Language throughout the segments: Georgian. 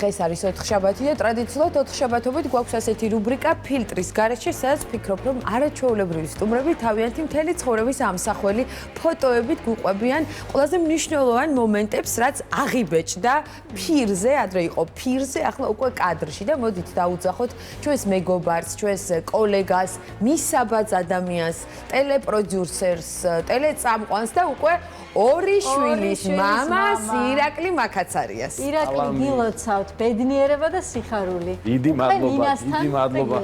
დღეს არის ოთხშაბათი და ტრადიციულად ოთხშაბათობით გვაქვს ასეთი რუბრიკა ფილტრის გარეშე, სადაც ვფიქრობ, რომ არაჩვეულებრივი სტუმრები თავიანთი მთელი ცხოვრების ამსახველი ფოტოებით გვიყვებიან ყველაზე მნიშვნელოვან მომენტებს, რაც აღიბეჭდა ფირზე, ადრე იყო ფირზე, ახლა უკვე კადრში და მოდით დავუძახოთ ჩვენს მეგობარს, ჩვენს კოლეგას, მისაბაძ ადამიანს, ტელეპროდიუსერს, ტელეწამყვანს და უკვე ორი შვილის მამას ირაკლი მაკაცარიას. ირაკლი გილოცავთ ბედნიერება და სიხარული. დიდი მადლობა, დიდი მადლობა.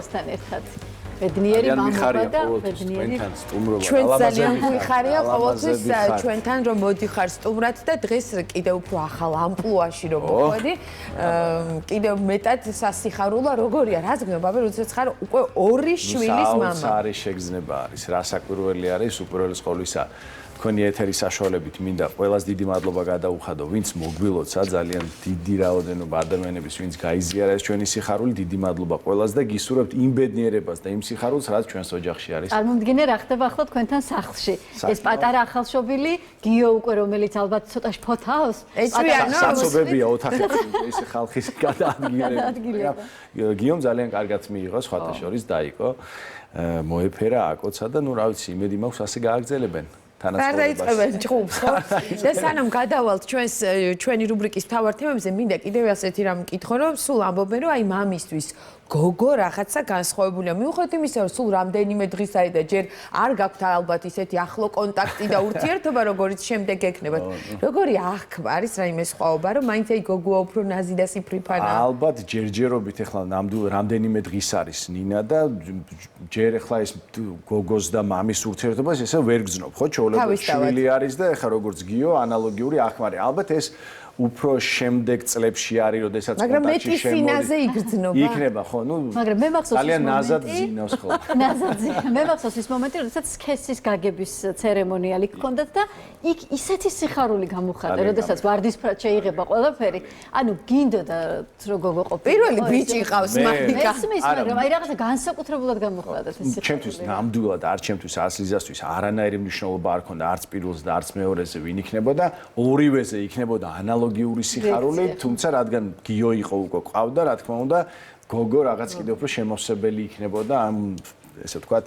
ბედნიერი მამობა და ბედნიერი სტუმრობა. ჩვენ ძალიან გვიხარია ყოველთვის ჩვენთან რომ მოდიხარ სტუმრად და დღეს კიდევ უფრო ახალ ამპლუაში რომ მოხვედი. კიდევ მეტად სასიხარულო როგორია, რა გქნება, როდესაც ხარ უკვე ორი შვილის მამა. საოცარი არის შეგრძნება არის, რა საკვირველი არის, უპირველეს ყოვლისა. თქვენი ეთერის საშუალებით მინდა ყველას დიდი მადლობა გადაუხადო, ვინც მოგვილოცა ძალიან დიდი რაოდენობა ადამიანების, ვინც გაიზიარეს ჩვენი სიხარული, დიდი მადლობა ყველას და გისურვებთ იმ ბედნიერებას და იმ სიხარულს, რაც ჩვენს ოჯახში არის. წარმომდგენე რა ხდება ახლა თქვენთან სახლში. ეს პატარა ახალშობილი გიო უკვე რომელიც ალბათ ცოტა შფოთავს. საცობებია ოთახებში ეს ხალხის გადაადგილება. გიომ ძალიან კარგად მიიღო, სხვათა შორის დაიკო, მოეფერა, აკოცა და ნუ რა ვიცი, იმედი მაქვს ასე გააგრძელებენ. დაიწყებენ ჭუბს ხო? და სანამ გადავალთ ჩვენი რუბრიკის მთავარ თემებზე, მინდა კიდევ ასეთი რამ მკითხო, რომ სულ ამბობენ, რომ აი მამისთვის გოგო რაღაცა განსხვავებულია. მიუხედავად იმისა, რომ სულ რამდენიმე დღის არის და ჯერ არ გაქვთ ალბათ ისეთი ახლო კონტაქტი და ურთიერთობა, როგორიც შემდეგ ექნებათ. როგორი აღქმა არის რაიმე სხვაობა, რომ მაინც აი გოგოა უფრო ნაზი და სიფრიფანაა? ალბათ ჯერჯერობით ეხლა რამდენიმე დღის არის ნინა და ჯერ ეხლა ეს გოგოს და მამის ურთიერთობას ესე ვერ გძნობ, ხო? ჩვეულებრივ შვილი არის და ეხლა როგორც გიო ანალოგიური აღქმა არის. ალბათ ეს უფრო შემდეგ წლებში არის, როდესაც კონტაქტში შემოვიდა. მაგრამ მეტი სინაზე იგრძნობა. იქნება, ხო, ნუ მაგრამ მე მახსოვს ძალიან ნაზად ზინავს ხო. ნაზად ზინავს. მე მახსოვს ის მომენტი, როდესაც სქესის გაგების ცერემონიალი გქონდათ და იქ ისეთი სიხარული გამოხატა, როდესაც ვარდისფრად შეიღება ყველაფერი. ანუ გინდოდა რომ გოგო ყოფილი. პირველი ბიჭი ყავს მამიკა. ესმის, მაგრამ აი რაღაცა განსაკუთრებულად გამოხატა ეს სიხარული. ჩემთვის ნამდვილად არ ჩემთვის ასლიზასთვის არანაირი მნიშვნელობა არ ქონდა არც პირველზე და არც მეორეზე ვინ იქნებოდა, ორივეზე იქნებოდა ანალოგიური სიხარული, თუმცა რადგან გიო იყო უკვე ყავდა, რა თქმა უნდა, გოგო რაღაც კიდევ უფრო შემოსებელი იქნებოდა ამ ესე ვთქვათ,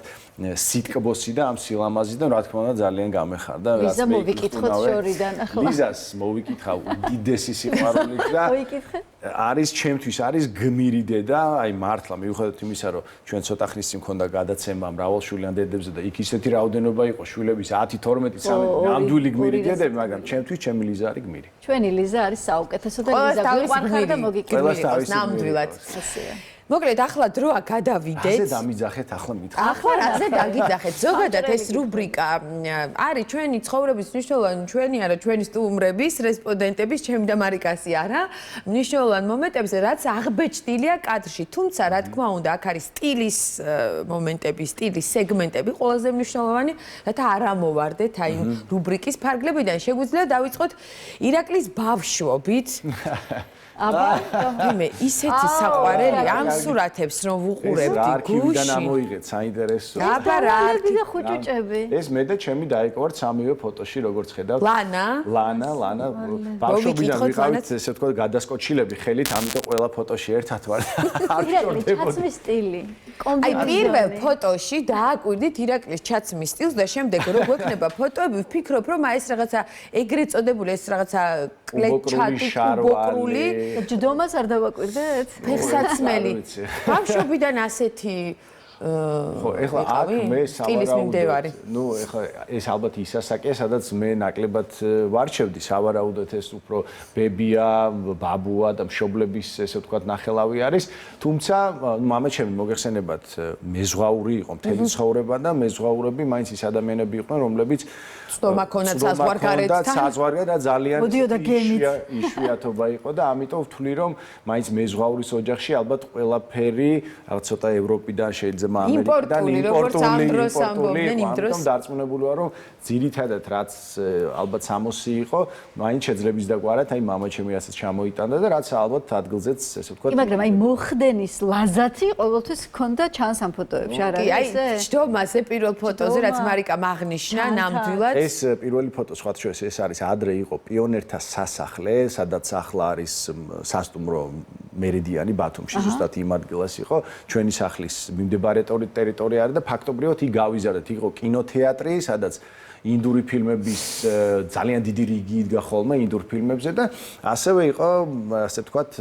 სიტკბოსი და ამ სილამაზიდან, რა თქმა უნდა, ძალიან გამეხარდა. ლიზა მოვიკითხოთ შორიდან ახლა. ლიზას მოვიკითხავ უდიდესი სიყვარულით და არის ჩემთვის არის გმირი დედა, აი მართლა მიუხედავად იმისა, რომ ჩვენ ცოტა ხნის წინ მქონდა გადაცემა მრავალშვილიან დედებზე და იქ ისეთი რაოდენობა იყო შვილების 10, 12, 13 ნამდვილი გმირი დედები, მაგრამ ჩემთვის ჩემი ლიზა არის გმირი. ჩვენი ლიზა არის საუკეთესო და ლიზა გვიყვარხარ და მოგიკითხავს ნამდვილად. მოკლედ ახლა დროა გადავიდეთ. ასე დამიძახეთ ახლა მითხრა. ახლა რაზე დაგიძახეთ? ზოგადად ეს რუბრიკა არის ჩვენი ცხოვრების მნიშვნელოვანი, ჩვენი არა, ჩვენი სტუმრების, რესპონდენტების, ჩემი და მარიკასი არა, მნიშვნელოვან მომენტებზე, რაც აღბეჭდილია კადრში. თუმცა, რა თქმა უნდა, აქ არის სტილის მომენტები, სტილის სეგმენტები ყველაზე მნიშვნელოვანი, რათა არ ამოვარდეთ აი რუბრიკის ფარგლებიდან. შეგვიძლია დავიწყოთ ირაკლის ბავშვობით. აბა, ისეთი საყვარელი ამ სურათებს რომ ვუყურებდი გუში. არქივიდან ამოიღეთ, საინტერესო. აბა რა და ხუჭუჭები. ეს მე და ჩემი დაიკავართ სამივე ფოტოში, როგორც ხედავთ. ლანა, ბავშვობიდან ვიყავით, ესე ვთქვათ, გადასკოჩილები ხელით, ამიტომ ყველა ფოტოში ერთად ვარ. არ ვშორდებოდი. ჩაცმის სტილი. აი პირველ ფოტოში დააკვირდით ირაკლის ჩაცმის სტილს და შემდეგ რო გვექნება ფოტოები, ვფიქრობ რომ აი ეს რაღაცა ეგრეთ წოდებული ეს რაღაცა კლეჩატი კუბოკრული ჯდომას არ დავაკვირდეთ? ფეხსაცმელი. ბავშვობიდან ასეთი ხო, ეხლა აქ მე სავარაუდოდ, ნუ ეხლა ეს ალბათ ისასაკია, სადაც მე ნაკლებად ვარჩევდი სავარაუდოდ ეს უფრო ბებია, ბაბუა და მშობლების ესე ვთქვათ ნახელავი არის, თუმცა მამაჩემი მოგეხსენებათ მეზღვაური იყო მთელი ცხოვრება და მეზღვაურები მაინც ის ადამიანები იყვნენ, რომლებიც ცდომა ქონდათ საზღვარგარეთთან. საზღვარგარეთ და ძალიან იშვიათობა იყო და ამიტომ ვთვლი რომ მაინც მეზღვაურის ოჯახში ალბათ ყველაფერი რაღაც ცოტა ევროპიდან შეიძლება მზადდება ამერიკიდან იმპორტული, ამიტომ დარწმუნებული ვარ, რომ ძირითადად რაც ალბათ სამოსი იყო, მაინც შეძლებს დაგვარად, აი მამა ჩემი რასაც ჩამოიტანდა და რაც ალბათ ადგილზეც ესე ვთქვათ. მაგრამ აი მოხდენის ლაზათი ყოველთვის ჰქონდა ჩანს ამ ფოტოებში, არა ესე? აი, ჯდომაზე პირველ ფოტოზე რაც მარიკამ აღნიშნა ნამდვილად. ეს პირველი ფოტო სხვათა შორის ეს არის ადრე იყო პიონერთა სასახლე, სადაც ახლა არის სასტუმრო მერიდიანი ბათუმში, ზუსტად იმ ადგილას იყო. ჩვენი სახლის მიმდებარე ტერიტორია არის და ფაქტობრივად იქ გავიზარდეთ, იყო კინოთეატრი, სადაც ინდური ფილმების ძალიან დიდი რიგი იდგა ხოლმე ინდურ ფილმებზე და ასევე იყო ასე ვთქვათ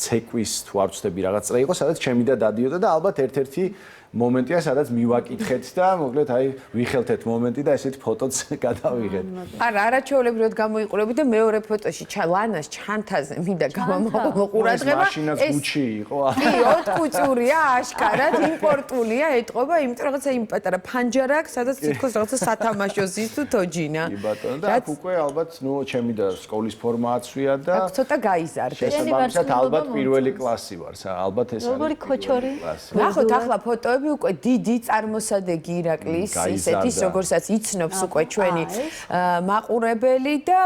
ცეკვის თუ არ ვცდები რაღაც წრე იყო, სადაც ჩემი და დადიოდა და ალბათ ერთ-ერთი მომენტია, სადაც მივაკითხეთ და მოკლედ აი ვიხელთეთ მომენტი და ესეთ ფოტოც გადავიღეთ. არაჩვეულებრივად გამოიყურები და მეორე ფოტოში ლანას ჩანთაზე მინდა გამომაყო ყურადღება. ეს მაშინაც გუჩი იყო. კი, ოტკუწურია, აშკარად იმპორტულია, ეტყობა, იმიტომ რაღაცა იმ პატარა ფანჯარა აქვს, სადაც თითქოს რაღაცა სათამაშო ზის თუ თოჯინა. კი ბატონო, და აქ უკვე ალბათ ნუ ჩემი და სკოლის ფორმა აცვია და აქ ცოტა გაიზარდა. შესაბამისად ალბათ პირველი კლასი ვარ, ალბათ ეს არის. როგორი ქოჩორი? ნახოთ ახლა ფოტოები უკვე დიდი წარმოსადეგი ირაკლის ისეთის როგორცაც იცნობს უკვე ჩვენი მაყურებელი და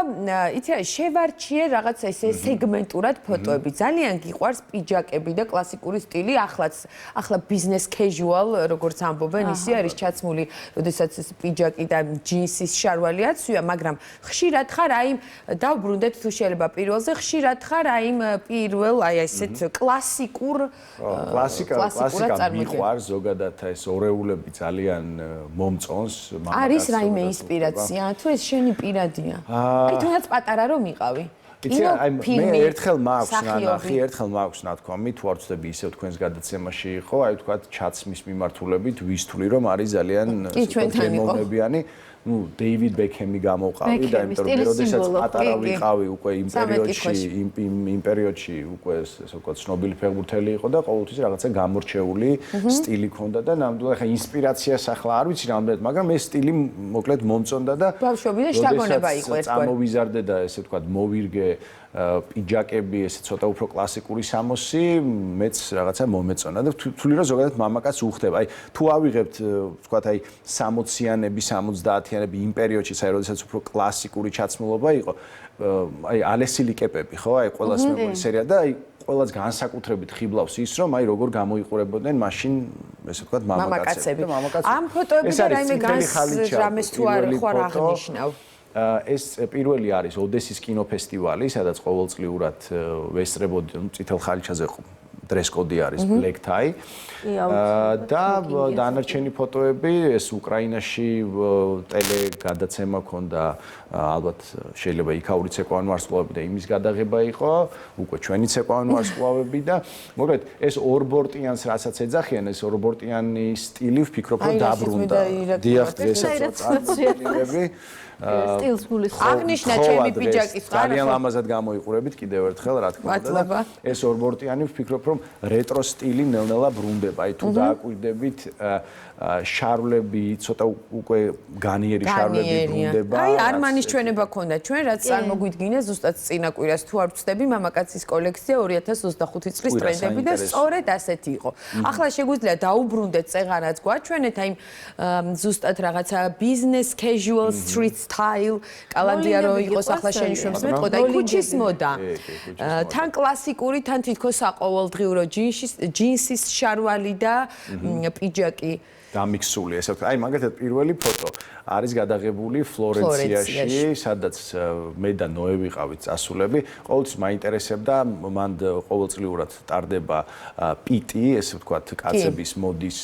იცი რა შევარჩიე რაღაცა ესე სეგმენტურად ფოტოები ძალიან გიყვარს პიჯაკები და კლასიკური სტილი ახლა ბიზნეს casual როგორც ამბობენ ისი არის ჩაცმული როდესაც ეს პიჯაკი და ჯინსის შარვალი აცვია მაგრამ ხშირად ხარ აი დავბრუნდეთ თუ შეიძლება პირველზე ხშირად ხარ აი პირველ აი ესეთ კლასიკურ კლასიკა მიყვარს ზოგადად ეს ორეულები ძალიან მომწონს მამაკაცს არის რაიმე ინსპირაცია თუ ეს შენი პირადია აი თუნდაც პატარა რომ იყავი იცი აი მე ერთხელ მაქვს ნათქვამი თუ არ ვწდები ისევ თქვენს გადაცემაში იყო აი თქვა ჩაცმის მიმართულებით ვისთვლი რომ არის ძალიან გემოვნებიანი ну დეივიდ ბექემი გამოვყავი და იმიტომ რომ როდესაც პატარა ვიყავი უკვე იმ პერიოდში უკვე ასე ვთქვათ ცნობილი ფეხბურთელი იყო და ყოველთვის რაღაცა გამორჩეული სტილი ჰქონდა და ნამდვილად ხა ინსპირაციას ახლა არ ვიცი რამდენად მაგრამ ეს სტილი მოკლედ მომწონდა და ბავშვობიდან შთაგონება იყო ერთგვარი წამოვიზარდე და ესე ვთქვათ მოვირგე პიჯაკები ესე ცოტა უფრო კლასიკური სამოსი მეც რაღაცა მომეწონა და თვლი რომ ზოგადად მამაკაც უხდება აი თუ ავიღებთ ვთქვათ აი 60-იანები 70-იანები იმ პერიოდში საერთოდ როდესაც უფრო კლასიკური ჩაცმულობა იყო აი ალესილი კეპები ხო აი ყველას მეგონი სერია და აი ყველას განსაკუთრებით ხიბლავს ის რომ აი როგორ გამოიყურებოდნენ მაშინ ესე ვთქვათ მამაკაცები ამ ფოტოებიდან რაიმე განსრამეს თუ არ ხარ აღნიშნავ ეს პირველი არის ოდესის კინოფესტივალი, სადაც ყოველწლიურად ვესწრებოდნენ წითელ ხალიჩაზე dress code არის black tie. და დანარჩენი ფოტოები ეს უკრაინაში ტელე გადაცემა ქონდა ალბათ შეიძლება იქაური ცეკვავანი ვარსკვლავები და იმის გადაღება იყო, უკვე ჩვენი ცეკვავანი ვარსკვლავები და მოკლედ ეს ორბორტიანს რასაც ეძახიან ეს ორბორტიანი სტილი ვფიქრობ რომ დაბრუნდა. დიახ, ესაც წარმოიდგინები სტილს გულისხმობ. აღნიშნა ჩემი პიჯაკის ყარა. ძალიან ლამაზად გამოიყურებით კიდევ ერთხელ რა თქმა უნდა. ეს ორბორტიანი ვფიქრობ რომ რეტრო სტილი ნელ-ნელა ბრუნდება. აი თუ დააკვირდებით შარვლები ცოტა უკვე განიერი შარვლები ბრუნდება. აი არმანის ჩვენება ქონდა. ჩვენ რაც წარმოგვიდგინეს ზუსტად წინა კვირას თუ არ ვწდები მამაკაცის კოლექცია 2025 წლის ტრენდები და სწორედ ასეთი იყო. ახლა შეგვიძლია დაუბრუნდეთ წეღარაც გვაჩვენეთ აი ზუსტად რაღაცა business casual street style კალანდია რო იყოს ახლა შენიშნებს მეტყოდა აი ქუჩის მოდა. თან კლასიკური თან თითქოს საყოველდღიურო ჯინსის შარვალი და პიჯაკი დამიქსული ესე ვთქვათ. აი მაგალითად პირველი ფოტო არის გადაღებული ფლორენციაში, სადაც მე და ნოე ვიყავით წასულები. ყოველთვის მაინტერესებდა, მან ყოველწლიურად ტარდება პიტი, ესე ვთქვათ, კაცების მოდის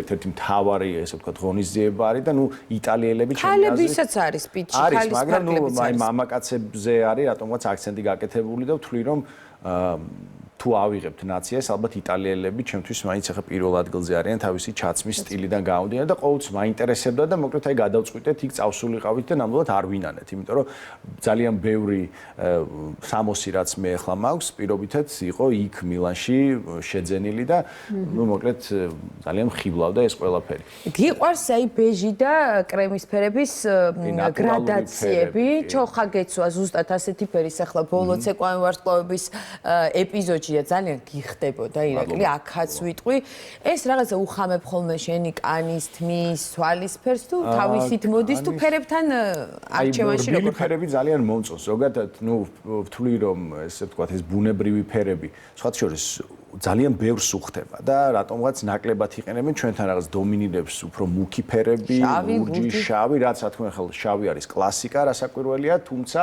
ერთ-ერთი მთავარი, ესე ვთქვათ, ღონისძიება არის და ნუ იტალიელები ჩემი აზრით ქალებისაც არის პიტი, ხალის ფარგლებიც არის. აი მამაკაცებზე არის რატომღაც აქცენტი გაკეთებული და ვთვლი რომ თუ ავიღებთ ნაციას, ალბათ იტალიელები ჩემთვის მაინც ახლა პირველ ადგილზე არიან თავისი ჩაცმის სტილიდან გამომდინარე და ყოველთვის მაინტერესებდა და მოკლედ აი გადავწყვიტეთ იქ წავსულიყავით და ნამდვილად არ ვინანეთ, იმიტომ რომ ძალიან ბევრი სამოსი რაც მე ახლა მაქვს, პირობითად იყო იქ მილანში შეძენილი და ნუ მოკლედ ძალიან ხიბლავდა ეს ყველაფერი. გიყვარს აი ბეჟი და კრემის ფერების გრადაციები, ჩოხა გეცვა ზუსტად ასეთი ფერის ახლა ბოლო ცეკვავანი ვარსკვლავების ეპიზოდში პერიოდშია ძალიან გიხდებოდა ირაკლი, აქაც ვიტყვი. ეს რაღაცა უხამებ ხოლმე შენი კანის, თმის, თვალის ფერს თუ თავისით მოდის თუ ფერებთან არჩევანში როგორ ფერები ძალიან მომწონს. ზოგადად, ვთვლი რომ ესე ვთქვათ, ეს ბუნებრივი ფერები, სხვათა შორის ძალიან ბევრს უხდება და რატომღაც ნაკლებად იყენებენ ჩვენთან რაღაც დომინირებს უფრო მუქი ფერები, ლურჯი, შავი, რაც რა თქმა უნდა შავი არის კლასიკა, რასაკვირველია, თუმცა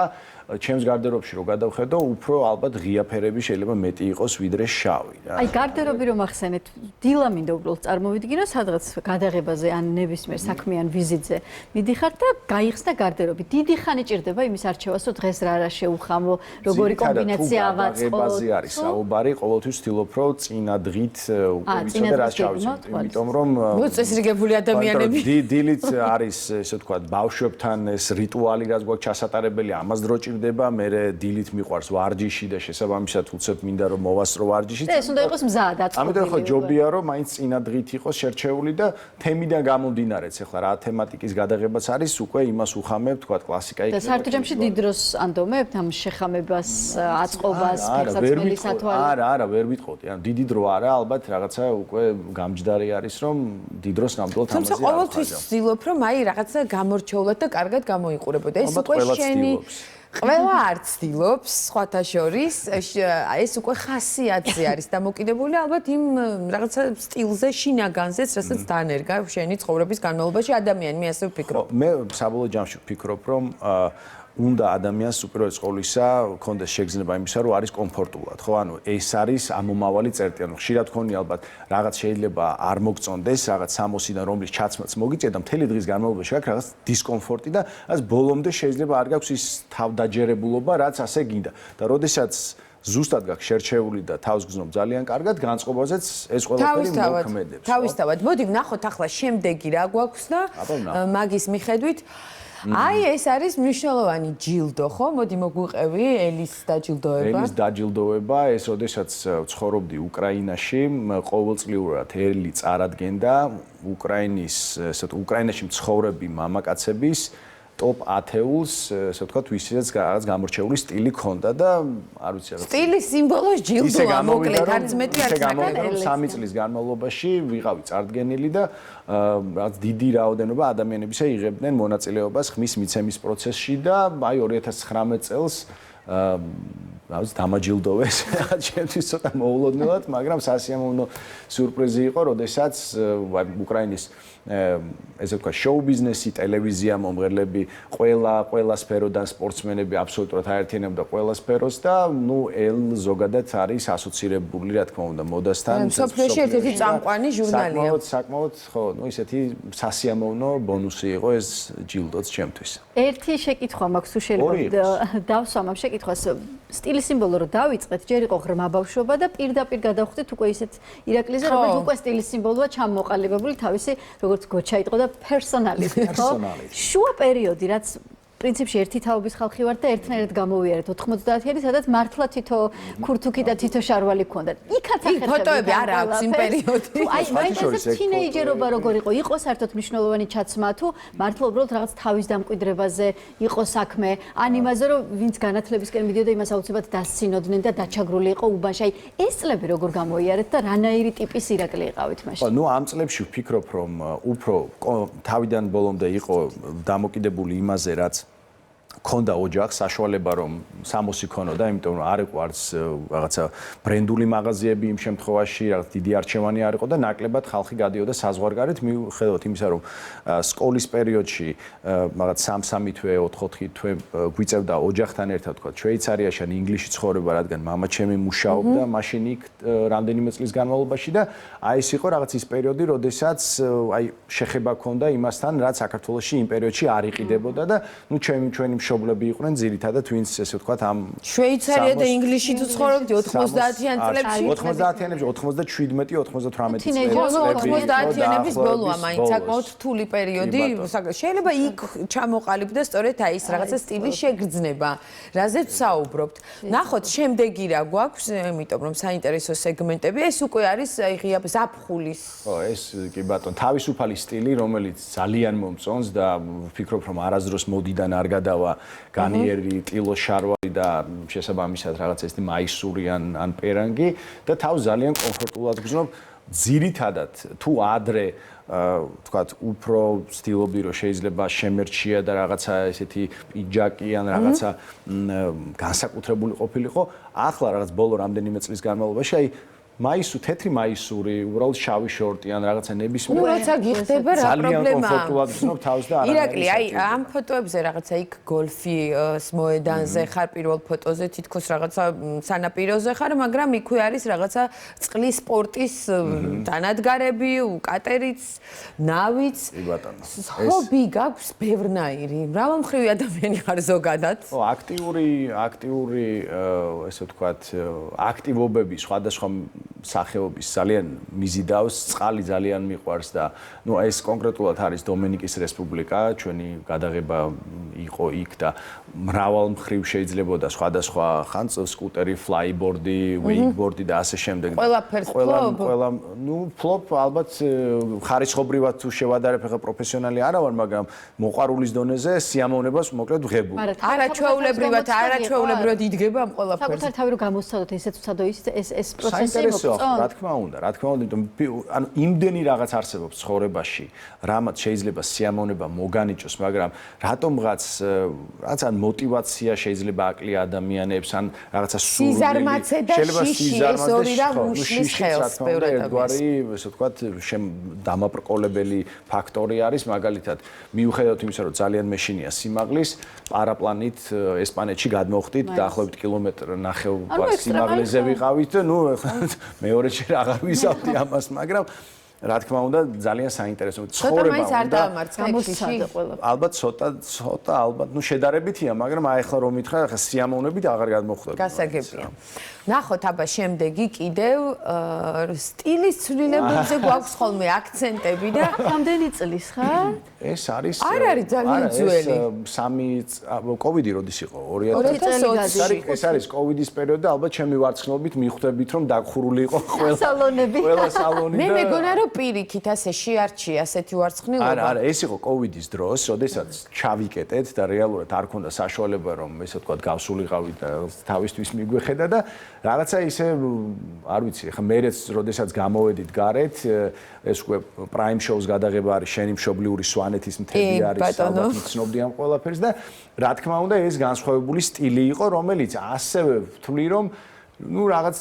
ჩემს გარდერობში რო გადავხედო, უფრო ალბათ ღია ფერები შეიძლება მეტი იყოს ვიდრე შავი რა. აი გარდერობი რომ ახსენეთ, დილა მინდა უბრალოდ წარმოვიდგინო, სადღაც გადაღებაზე ან ნებისმიერ საქმიან ვიზიტზე მიდიხართ და გაიხსნა გარდერობი. დიდი ხანი ჭირდება იმის არჩევას, რომ დღეს რა შეუხამო, როგორი კომბინაცია ავაწყო. გადაღებაზე არის საუბარი, ყოველთვის ვთილობ რომ წინა დღით უკვე ვიცოდე რა შევიცეთ, იმიტომ რომ მოწესრიგებული ადამიანები. დილით არის ესე ვთქვათ, ბავშვებთან ეს რიტუალი რაც გვაქვს ჩასატარებელი, ამას დრო ჭირდება, მე დილით მიყვარს ვარჯიში და შესაბამისად უცებ მინდა რომ მოვასწრო ვარჯიში. ეს უნდა იყოს მზა დაწყობილი. ამიტომ ხო ჯობია რომ მაინც წინა დღით იყოს შერჩეული და თემიდან გამომდინარეც ახლა რა თემატიკის გადაღებაც არის, უკვე იმას უხამებ, ვთქვათ, კლასიკა იქნება. და საერთოდ ჯამში დიდ დროს ანდომებთ ამ შეხამებას, აწყობას, ფეხსაცმელის ათვალ. არა, ვერ ვიტყოდი. ანუ დიდი დრო არა, ალბათ რაღაცა უკვე გამჯდარი არის, რომ დიდ დროს ნამდვილად ამაზე თუმცა ყოველთვის ვცდილობ, რომ აი რაღაცა გამორჩეულად და კარგად გამოიყურებოდა. ეს უკვე შენი ყველა არ ცდილობს, სხვათა შორის, ეს უკვე ხასიათზე არის დამოკიდებული ალბათ იმ რაღაცა სტილზე, შინაგანზეც, რასაც დაანერგა შენი ცხოვრების განმავლობაში ადამიანი, მე ასე ვფიქრობ. მე საბოლოო ჯამში ვფიქრობ, რომ უნდა ადამიანს უპირველეს ყოვლისა კონდეს შეგრძნება იმისა, რომ არის კომფორტულად, ხო? ანუ ეს არის ამომავალი წერტი, ანუ ხშირად გქონი ალბათ რაღაც შეიძლება არ მოგწონდეს, რაღაც 60-დან რომლის ჩაცმაც მოგიწია და მთელი დღის განმავლობაში აქვს რაღაც დისკომფორტი და ასე ბოლომდე შეიძლება არ გაქვს ის თავდაჯერებულობა, რაც ასე გინდა. და როდესაც ზუსტად გაქვს შერჩეული და თავს გზნობ ძალიან კარგად, განწყობაზეც ეს ყველაფერი მოქმედებს. თავისთავად. მოდი ვნახოთ ახლა შემდეგი რა გვაქვს და მაგის მიხედვით აი ეს არის მნიშვნელოვანი ჯილდო, ხო? მოდი მოგვიყევი ელის დაჯილდოება. ელის დაჯილდოება, ეს ოდესაც ცხოვრობდი უკრაინაში, ყოველწლიურად ელი წარადგენდა უკრაინის, ესე ვთქვათ, უკრაინაში მცხოვრები მამაკაცების ტოპ 10-ს, ესე ვთქვათ, ვისაც რაღაც გამორჩეული სტილი ქონდა და არ ვიცი რა. სტილის სიმბოლოს ჯილდოა, მოკლედ, არც მეტი არც მაგარი. 3 წლის განმავლობაში ვიყავი წარდგენილი და რაღაც დიდი რაოდენობა ადამიანებისა იღებდნენ მონაწილეობას ხმის მიცემის პროცესში და აი 2019 წელს რაღაც დამაჯილდოვეს. ჩემთვის ცოტა მოულოდნელად, მაგრამ სასიამოვნო სიურპრიზი იყო, როდესაც უკრაინის ესე ვთქვათ, შოუ ბიზნესი, ტელევიზია, მომღერლები, ყველა სფეროდან სპორტსმენები აბსოლუტურად აერთიანებდა ყველა სფეროს და ელ ზოგადად არის ასოცირებული, რა თქმა უნდა, მოდასთან. სოფლიოში ერთ-ერთი წამყვანი ჟურნალია. საკმაოდ, ხო, ისეთი სასიამოვნო ბონუსი იყო ეს ჯილდოც ჩემთვის. ერთი შეკითხვა მაქვს, თუ შეიძლება დავსვამ ამ შეკითხვას. სტილის სიმბოლო რო დავიწყეთ, ჯერ იყო ღრმა ბავშვობა და პირდაპირ გადავხვდით უკვე ისეთ ირაკლიზე, რომელიც უკვე სტილის სიმბოლოა ჩამოყალიბებული თავისი როგორც გოჩა იყო და პერსონალით, ხო? შუა პერიოდი, რაც პრინციპში ერთი თაობის ხალხი ვართ და ერთნაირად გამოვიარეთ 90-იანი, სადაც მართლა თითო ქურთუკი და თითო შარვალი გქონდათ. იქაც ახერხებდი. ფოტოები არ აქვს იმ პერიოდი. აი, მაინც თინეიჯერობა როგორ იყო საერთოდ მნიშვნელოვანი ჩაცმა თუ მართლა უბრალოდ რაღაც თავის დამკვიდრებაზე იყო საქმე, ან იმაზე რომ ვინც განათლებისკენ მიდიოდა იმას აუცილებლად დასცინოდნენ და დაჩაგრული იყო უბანში. აი, ეს წლები როგორ გამოვიარეთ და რანაირი ტიპის ირაკლი იყავით მაშინ? ნუ ამ წლებში ვფიქრობ, რომ უფრო თავიდან ბოლომდე იყო დამოკიდებული იმაზე, რაც ქონდა ოჯახს საშუალება რომ სამოსი ქონოდა, იმიტომ რომ არ იყო არც რაღაცა ბრენდული მაღაზიები იმ შემთხვევაში, რაღაც დიდი არჩევანი არ იყო და ნაკლებად ხალხი გადიოდა საზღვარგარეთ, მიუხედავად იმისა, რომ სკოლის პერიოდში რაღაც 3-3 თვე, 4-4 თვე გვიწევდა ოჯახთან ერთად, თქვა, შვეიცარიაში ან ინგლისში ცხოვრება, რადგან მამა ჩემი მუშაობდა მაშინ იქ რამდენიმე წლის განმავლობაში და აი ეს იყო რაღაც ის პერიოდი, როდესაც აი შეხება ქონდა იმასთან, რაც საქართველოში იმ პერიოდში არ იყიდებოდა და ნუ ჩვენი მშობლები იყვნენ ძირითადად ვინც ესე ვთქვათ ამ შვეიცარია და ინგლისში თუ ცხოვრობდი 90-იან წლებში 90-იანებში 97-98 წლებში 90-იანების ბოლოა მაინც საკმაოდ რთული პერიოდი შეიძლება იქ ჩამოყალიბდა სწორედ აი ეს რაღაცა სტილის შეგრძნება რაზეც საუბრობთ ნახოთ შემდეგი რა გვაქვს იმიტომ რომ საინტერესო სეგმენტები ეს უკვე არის აი ღია ზაფხულის ხო ეს კი ბატონ თავისუფალი სტილი რომელიც ძალიან მომწონს და ვფიქრობ რომ არასდროს მოდიდან არ გადავა იქნება განიერი, ტილო შარვალი და შესაბამისად რაღაც ესეთი მაისური ან პერანგი და თავს ძალიან კომფორტულად გრძნობ. ძირითადად თუ ადრე თქვათ უფრო სტილობდი რომ შეიძლება შემერჩია და რაღაცა ესეთი პიჯაკი ან რაღაცა განსაკუთრებული ყოფილიყო, ახლა რაღაც ბოლო რამდენიმე წლის განმავლობაში აი თეთრი მაისური, უბრალოდ შავი შორტი ან რაღაცა ნებისმიერ. როცა გიხდება რა პრობლემაა? ძალიან კომფორტულად გრძნობ თავს და არ ირაკლი, აი ამ ფოტოებზე რაღაცა იქ გოლფის მოედანზე ხარ პირველ ფოტოზე, თითქოს რაღაცა სანაპიროზე ხარ, მაგრამ იქვე არის რაღაცა წყლის სპორტის დანადგარები, კატერიც, ნავიც. კი ბატონო. ჰობი გაქვს ბევრნაირი. მრავალმხრივი ადამიანი ხარ ზოგადად. ო, აქტიური ესე ვთქვათ, აქტივობები სხვადასხვა სახეობის ძალიან მიზიდავს, წყალი ძალიან მიყვარს და ნუ ეს კონკრეტულად არის დომენიკის რესპუბლიკა, ჩვენი გადაღება იყო იქ და მრავალ მხრივ შეიძლებოდა სხვადასხვა ხან სკუტერი, ფლაიბორდი, ვეიკბორდი და ასე შემდეგ. ყველაფერს ყველა ნუ ფლოპ ალბათ ხარისხობრივად თუ შევადარებ ახლა პროფესიონალი არა ვარ, მაგრამ მოყვარულის დონეზე სიამოვნებას მოკლედ ვღებულ. არაჩვეულებრივად იდგება ამ ყველაფერს. საკუთარ თავი რო გამოსცადოთ ესეც უცადო ეს პროცესი რა თქმა უნდა, იმიტომ ანუ იმდენი რაღაც არსებობს ცხოვრებაში, რამაც შეიძლება სიამოვნება მოგანიჭოს, მაგრამ რატომღაც რაღაცა მოტივაცია შეიძლება აკლია ადამიანებს, ან რაღაცა სურვილი, შეიძლება სიზარმაცე და უშლის ხელს ბევრად ერთგვარი, ესე ვთქვათ, დამაბრკოლებელი ფაქტორი არის, მაგალითად, მიუხედავად იმისა, რომ ძალიან მეშინია სიმაღლის, პარაპლანით ესპანეთში გადმოვხდით, დაახლოებით კილომეტრ ნახევ სიმაღლეზე ვიყავით და ნუ მეორეში აღარ ვიზავდი ამას, მაგრამ რა თქმა უნდა ძალიან საინტერესო ცხოვრება უნდა. ალბათ ცოტა ალბათ ნუ შედარებითია, მაგრამ აი ახლა რომ მითხრა, ახლა სიამოვნებით აღარ გადმოხვდები. გასაგებია. ნახოთ აბა შემდეგი კიდევ სტილის ცვლილებებზე გვაქვს ხოლმე აქცენტები და რამდენი წლის ხარ? ეს არის არ არის ძალიან ძველი. კოვიდი როდის იყო? 2020. ეს არის კოვიდის პერიოდი და ალბათ ჩემი ვარცხნობით მიხვდებით რომ დაგხურული იყო ყველა სალონი და მე მეგონა რომ პირიქით ასე შეარჩია ასეთი ვარცხნილობა. არა, ეს იყო კოვიდის დროს, როდესაც ჩავიკეტეთ და რეალურად არ ქონდა საშუალება რომ ესე ვთქვათ გავსულიყავით და თავისთვის მიგვეხედა და რაღაცა ისე არ ვიცი, ხა მერეც როდესაც გამოვედით გარეთ, ეს უკვე პრაიმ შოუს გადაღება არის, შენი მშობლიური სვანეთის მთები არის, ალბათ მიცნობდი ამ ყველაფერს და რა თქმა უნდა ეს განსხვავებული სტილი იყო, რომელიც ასევე ვთვლი რომ ну რაღაც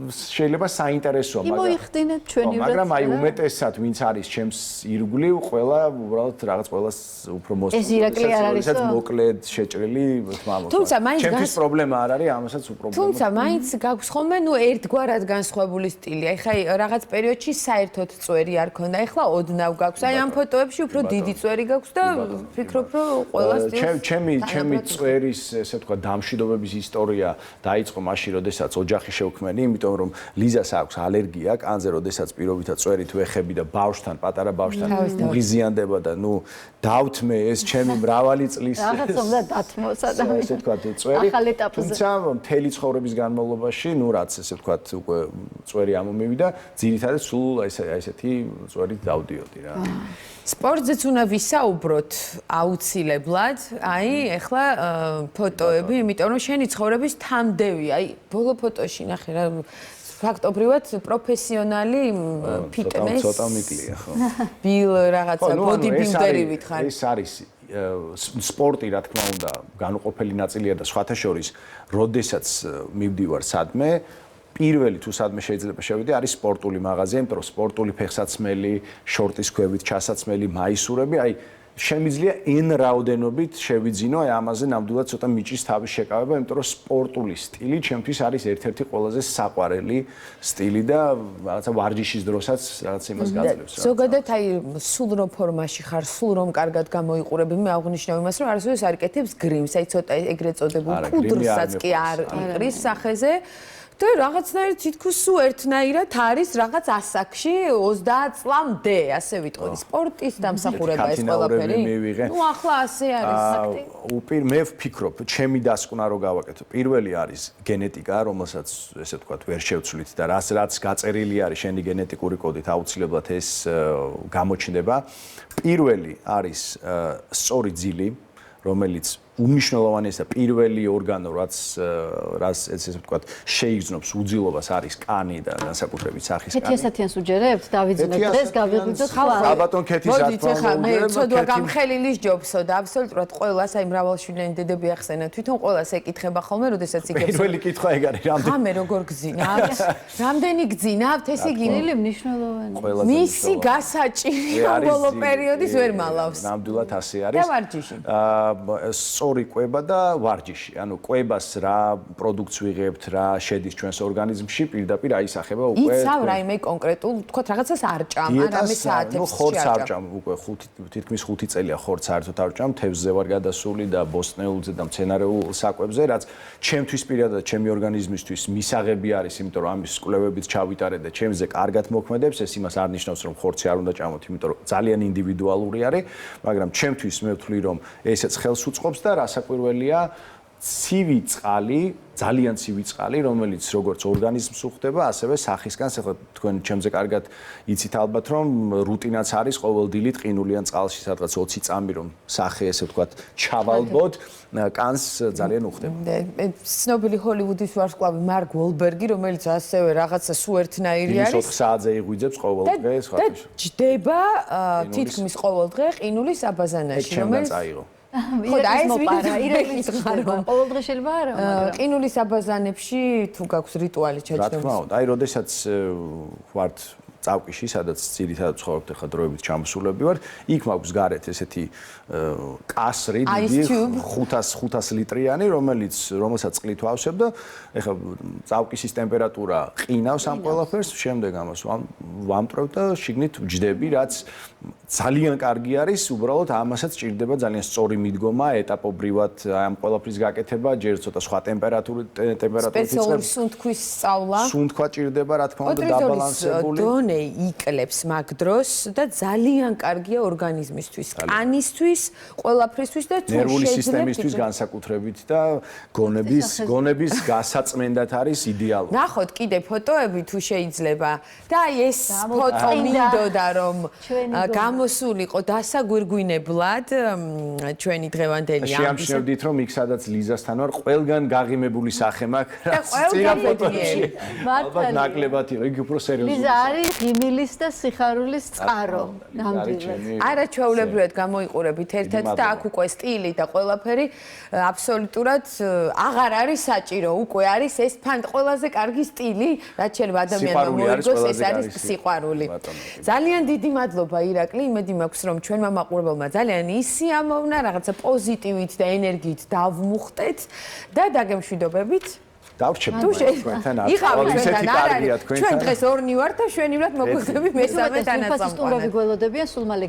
შეიძლება საინტერესოა, მოიხდინეთ ჩვენი მაგრამ აი უმეტესად ვინც არის ჩემს ირგვლივ, ყველა უბრალოდ რაღაც ყველას უფრო მოსწონს. ეს ირაკლი არ არის ხო? მოკლედ შეჭრილი თმამო. თუმცა მაინც ჩემთვის პრობლემა არ არის, ამასაც უპრობლემო. თუმცა მაინც გაქვს ხოლმე ნუ ერთგვარად განსხვავებული სტილი. აი ხა რაღაც პერიოდში საერთოდ წვერი არ ქონდა, ეხლა ოდნავ გაქვს. აი ამ ფოტოებში უფრო დიდი წვერი გაქვს და ვფიქრობ რომ ყველა სტილს ჩემი წვერის ესე ვთქვა დამშვიდობების ისტორია დაიწყო მაშინ, როდესაც ოჯახი შევქმენი, იმიტომ რომ ლიზას აქვს ალერგია კანზე, როდესაც პირობითად წვერით ვეხები და ბავშვთან, პატარა ბავშვთან უღიზიანდება და ნუ დავთმე ეს ჩემი მრავალი წლის რაღაც უნდა დათმოს ადამიანი. ესე ვთქვათ, წვერი. თუმცა მთელი ცხოვრების განმავლობაში, ნუ რაც ესე ვთქვათ, უკვე წვერი ამომივიდა, ძირითადად სულ ესეთი წვერით დავდიოდი რა. სპორტზეც უნდა ვისაუბროთ აუცილებლად. აი, ეხლა ფოტოები, იმიტომ რომ შენი ცხოვრების თამდევი, აი, ბოლო ფოტოში ნახე რა ფაქტობრივად პროფესიონალი ფიტნეს ცოტა მიკლია ხო? ბილ რაღაცა ბოდიბილდერი ვითხარ. ეს არის სპორტი, რა თქმა უნდა, განუყოფელი ნაწილია და სხვათა შორის, როდესაც მივდივარ სადმე, პირველი თუ სადმე შეიძლება შევიდე, არის სპორტული მაღაზია, იმიტომ რომ სპორტული ფეხსაცმელი, შორტის ქვევით ჩასაცმელი, მაისურები, აი შემიძლია n რაოდენობით შევიძინო, აი ამაზე ნამდვილად ცოტა მიჭის თავის შეკავება, იმიტომ რომ სპორტული სტილი ჩემთვის არის ერთ-ერთი ყველაზე საყვარელი სტილი და რაღაცა ვარჯიშის დროსაც რაღაც იმას გაძლევს. ზოგადად აი სულ რომ ფორმაში ხარ, სულ რომ კარგად გამოიყურები, მე აღნიშნავ იმას, რომ არასოდეს არ იკეთებს გრიმს, აი ცოტა ეგრეთ წოდებულ კუდრსაც კი არ იყრის სახეზე. და რაღაცნაირად თითქოს სულ ერთნაირად არის რაღაც ასაკში 30 წლამდე, ასე ვიტყოდი, სპორტის დამსახურება ეს ყველაფერი. ნუ ახლა ასე არის. მე ვფიქრობ, ჩემი დასკვნა რო გავაკეთო. პირველი არის გენეტიკა, რომელსაც ესე ვთქვათ, ვერ შევცვლით და რაც გაწერილი არის შენი გენეტიკური კოდით, აუცილებლად ეს გამოჩნდება. პირველი არის სწორი ძილი, რომელიც უმნიშვნელოვანესი და პირველი ორგანო, რაც ესე ვთქვათ, შეიგრძნობს უძილობას არის კანი და განსაკუთრებით სახის კანი. ქეთიასათიანს უჯერებთ, დავიძინოთ დღეს, გავიღვიძოთ ხვალ. საბატონ ქეთის მოდით ახლა მე ცოდვა გამხელილის ჯობსო და აბსოლუტურად ყველას აი მრავალშვილიანი დედები ახსენა თვითონ ყველას ეკითხება ხოლმე, როდესაც იგებს. პირველი კითხვა ეგ არის, რამდენი. ხამე როგორ გძინავთ? რამდენი გძინავთ? ეს იგი ძილი მნიშვნელოვანია. მისი გასაჭირი ბოლო პერიოდის ვერ მალავს. ნამდვილად ასე არის. და ვარჯიში. სწორი კვება და ვარჯიში. ანუ კვებას რა პროდუქტს ვიღებთ, რა შედის ჩვენს ორგანიზმში, პირდაპირ აისახება უკვე. იცავ რაიმე კონკრეტულ, თქვათ რაღაცას არ ჭამ, არამე საათებს. ნუ ხორცს არ ჭამ, უკვე თითქმის 5 წელია ხორცს საერთოდ არ ჭამ, თევზზე ვარ გადასული და ბოსტნეულზე და მცენარეულ საკვებზე, რაც ჩემთვის პირადად ჩემი ორგანიზმისთვის მისაღები არის, იმიტომ რომ ამის კვლევებით ჩავიტარე და ჩემზე კარგად მოქმედებს, ეს იმას არ ნიშნავს, რომ ხორცი არ უნდა ჭამოთ, იმიტომ რომ ძალიან ინდივიდუალური არის, მაგრამ ჩემთვის მე ვთვლი, რომ ესეც ხელს უწყობს და რასაკვირველია, ცივი წყალი, ძალიან ცივი წყალი, რომელიც როგორც ორგანიზმს უხდება, ასევე სახისგან, ახლა თქვენ ჩემზე კარგად იცით ალბათ, რომ რუტინაც არის ყოველდღიური ტყინულიან წყალში, სადღაც 20 წამი რომ სახე, ესე ვთქვათ, ჩავალბოთ, კანს ძალიან უხდება. ცნობილი ჰოლივუდის ვარსკვლავი მარკ უოლბერგი, რომელიც ასევე რაღაცა სუერთნაირი არის. 4 საათზე იღვიძებს ყოველ დღეს, და ჯდება თითქმის ყოველ დღე ყინულის აბაზანაში, რომელიც აიღო. ხო და ეს ირაკლის ყოველდღე შეიძლება არა, მაგრამ ყინულის აბაზანებში თუ გაქვს რიტუალი რა ჩაჩნევის. თქმა უნდა, აი, როდესაც ვართ წავკიში, სადაც ძირითადად ცხოვრობთ, ახლა დროებით ჩამოსულები ვართ, იქ მაქვს გარეთ ესეთი კასრი დიდი 500 ლიტრიანი, რომელსაც წყლით ვავსებ და ახლა წავკისის ტემპერატურა ყინავს ამ ყველაფერს, შემდეგ ამას ვამტვრევ და შიგნით ვჯდები, რაც ძალიან კარგი არის, უბრალოდ ამასაც ჭირდება ძალიან სწორი მიდგომა, ეტაპობრივად ამ ყველაფრის გაკეთება, ჯერ ცოტა სხვა ტემპერატურით სპეციალური სუნთქვის სწავლა. სუნთქვა ჭირდება, რა თქმა უნდა, დაბალანსებული. დონე იკლებს მაგ დროს და ძალიან კარგია ორგანიზმისთვის, კანისთვის, ყველაფრისთვის და თუ ნერვული შეძლებთ სისტემისთვის განსაკუთრებით და გონების გასაწმენდად არის იდეალური. ნახოთ კიდე ფოტოები თუ შეიძლება და აი ეს ფოტო მინდოდა რომ გამოსულიყო დასაგვირგვინებლად ჩვენი დღევანდელი ამბის. შეამჩნევდით რომ იქ სადაც ლიზასთან ვარ, ყველგან გაღიმებული სახე მაქვს. ყველგან ბედნიერი. ალბათ ნაკლებად იყო, იგი უფრო სერიოზული. ლიზა არის ღიმილის და სიხარულის წყარო. ნამდვილად. არა ჩვეულებრივად გამოიყურებით ერთ-ერთ და აქ უკვე სტილი და ყველაფერი აბსოლუტურად აღარ არის საჭირო. უკვე არის ეს ყველაზე კარგი სტილი, რაც შეიძლება ადამიანმა მოიგოს, ეს არის სიყვარული. ძალიან დიდი მადლობა ირაკლი, იმედი მაქვს რომ ჩვენმა მაყურებელმა ძალიან ისიამოვნა, რაღაცა პოზიტივით და ენერგიით დავმუხტეთ და დაგემშვიდობებით. დავრჩებით თქვენთან. იღავით ჩვენთან არ არის. ჩვენ დღეს ორნი ვართ და შვენივრად მოგვხდები მესამე თანაწამყვანად. ფასისტურები გველოდებიან სულ მალე